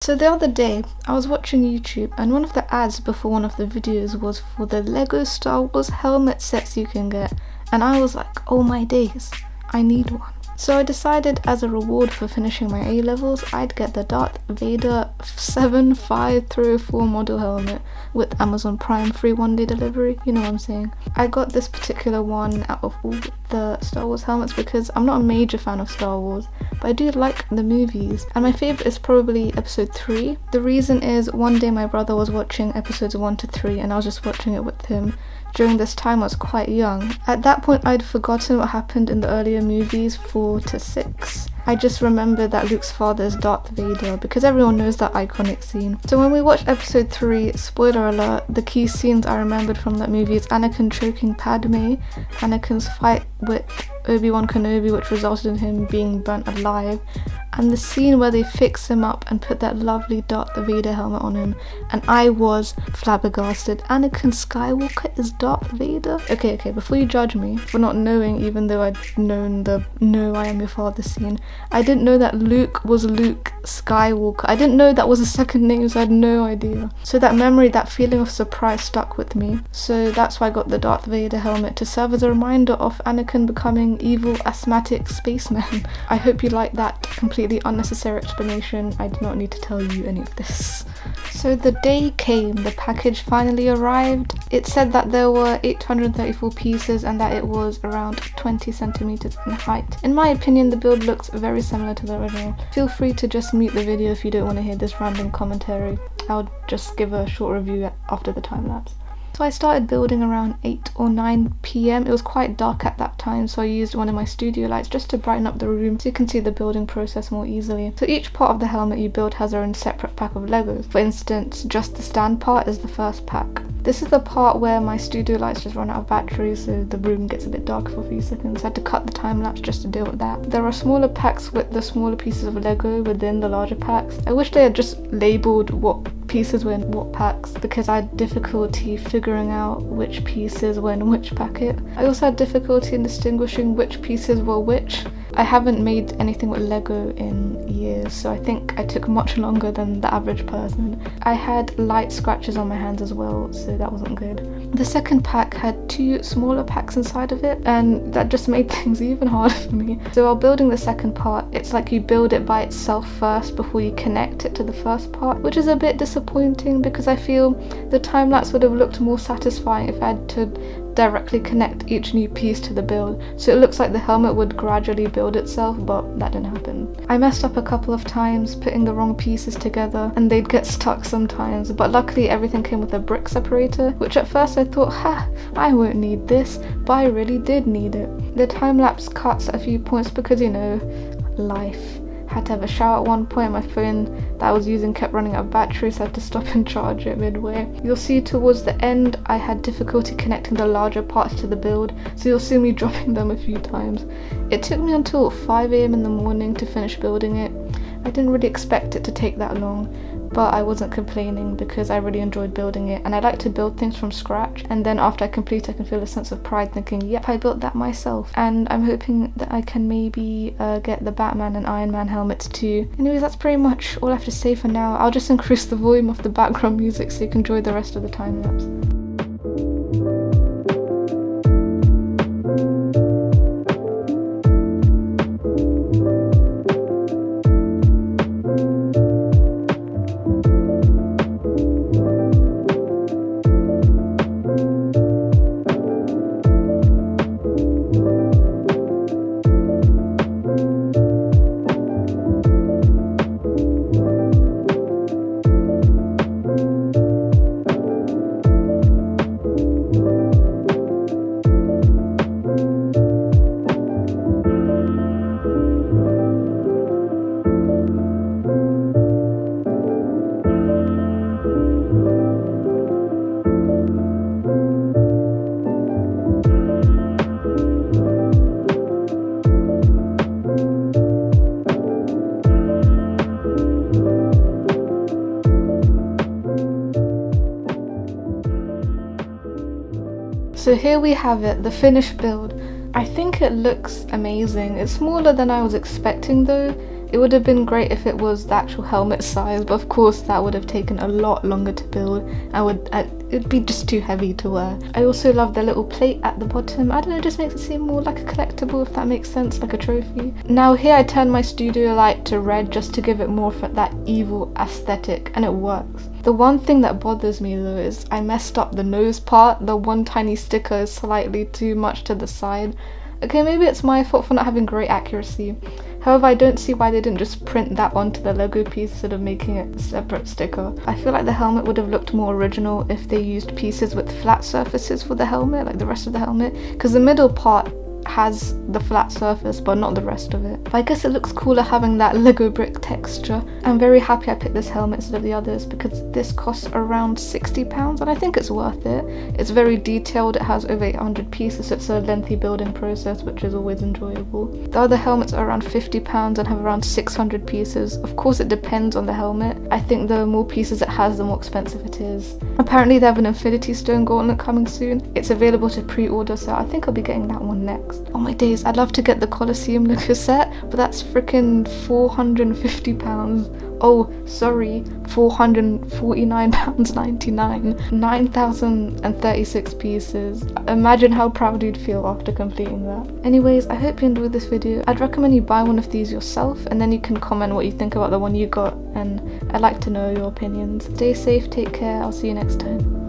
So the other day, I was watching YouTube and one of the ads before one of the videos was for the Lego Star Wars helmet sets you can get, and I was like, oh my days, I need one. So I decided as a reward for finishing my A-levels, I'd get the Darth Vader 75304 model helmet with Amazon Prime free one-day delivery, you know what I'm saying. I got this particular one out of all the Star Wars helmets because I'm not a major fan of Star Wars, but I do like the movies, and my favourite is probably episode 3. The reason is one day my brother was watching episodes 1 to 3 and I was just watching it with him. During this time I was quite young. At that point I'd forgotten what happened in the earlier movies 4 to 6. I just remember that Luke's father is Darth Vader because everyone knows that iconic scene. So when we watched episode 3, spoiler alert, the key scenes I remembered from that movie is Anakin choking Padme, Anakin's fight with Obi-Wan Kenobi which resulted in him being burnt alive, and the scene where they fix him up and put that lovely Darth Vader helmet on him, and I was flabbergasted. Anakin Skywalker is Darth Vader? Okay, before you judge me for not knowing, even though I'd known the "No, I am your father" scene, I didn't know that Luke was Luke Skywalker. I didn't know that was a second name, so I had no idea. So that memory, that feeling of surprise stuck with me. So that's why I got the Darth Vader helmet, to serve as a reminder of Anakin becoming evil asthmatic spaceman. I hope you like that completely unnecessary explanation. I did not need to tell you any of this. So the day came, the package finally arrived. It said that there were 834 pieces and that it was around 20 centimeters in height. In my opinion, the build looks very similar to the original. Feel free to just mute the video if you don't want to hear this random commentary. I'll just give a short review after the time lapse. So I started building around 8 or 9 PM. It was quite dark at that time, so I used one of my studio lights just to brighten up the room so you can see the building process more easily. So each part of the helmet you build has their own separate pack of Legos. For instance, just the stand part is the first pack. This is the part where my studio lights just run out of battery, so the room gets a bit dark for a few seconds. I had to cut the time lapse just to deal with that. There are smaller packs with the smaller pieces of Lego within the larger packs. I wish they had just labelled what pieces were in what packs, because I had difficulty figuring out which pieces were in which packet. I also had difficulty in distinguishing which pieces were which. I haven't made anything with Lego in years, so I think I took much longer than the average person. I had light scratches on my hands as well, so that wasn't good. The second pack had 2 smaller packs inside of it, and that just made things even harder for me. So while building the second part, it's like you build it by itself first before you connect it to the first part, which is a bit disappointing because I feel the time lapse would have looked more satisfying if I had to directly connect each new piece to the build, so it looks like the helmet would gradually build itself, but that didn't happen. I messed up a couple of times putting the wrong pieces together and they'd get stuck sometimes, but luckily everything came with a brick separator, which at first I thought, I won't need this, but I really did need it. The time lapse cuts at a few points because, you know, life. Had to have a shower at one point. My phone that I was using kept running out of battery, so I had to stop and charge it midway. You'll see towards the end I had difficulty connecting the larger parts to the build, so you'll see me dropping them a few times. It took me until 5 AM in the morning to finish building it. I didn't really expect it to take that long, but I wasn't complaining because I really enjoyed building it, and I like to build things from scratch, and then after I complete I can feel a sense of pride thinking, yep, I built that myself. And I'm hoping that I can maybe get the Batman and Iron Man helmets too. Anyways, that's pretty much all I have to say for now. I'll just increase the volume of the background music so you can enjoy the rest of the time lapse. So here we have it, the finished build. I think it looks amazing. It's smaller than I was expecting though. It It would have been great if it was the actual helmet size, but of course that would have taken a lot longer to build. It'd be just too heavy to wear. I also love the little plate at the bottom. I don't know, it just makes it seem more like a collectible, if that makes sense, like a trophy. Now here I turned my studio light to red just to give it more of that evil aesthetic, and it works. The one thing that bothers me though is I messed up the nose part. The one tiny sticker is slightly too much to the side. Okay, maybe it's my fault for not having great accuracy. However, I don't see why they didn't just print that onto the Lego piece instead of making it a separate sticker. I feel like the helmet would have looked more original if they used pieces with flat surfaces for the helmet, like the rest of the helmet, because the middle part has the flat surface but not the rest of it. But I guess it looks cooler having that Lego brick texture. I'm very happy I picked this helmet instead of the others because this costs around £60 and I think it's worth it. It's very detailed, it has over 800 pieces, so it's a lengthy building process, which is always enjoyable. The other helmets are around £50 and have around 600 pieces. Of course it depends on the helmet. I think the more pieces it has, the more expensive it is. Apparently they have an Infinity Stone gauntlet coming soon. It's available to pre-order, so I think I'll be getting that one next. Oh my days, I'd love to get the Colosseum Lego set, but that's freaking £450. Oh, sorry, £449.99. 9,036 pieces. Imagine how proud you'd feel after completing that. Anyways, I hope you enjoyed this video. I'd recommend you buy one of these yourself, and then you can comment what you think about the one you got, and I'd like to know your opinions. Stay safe, take care, I'll see you next time.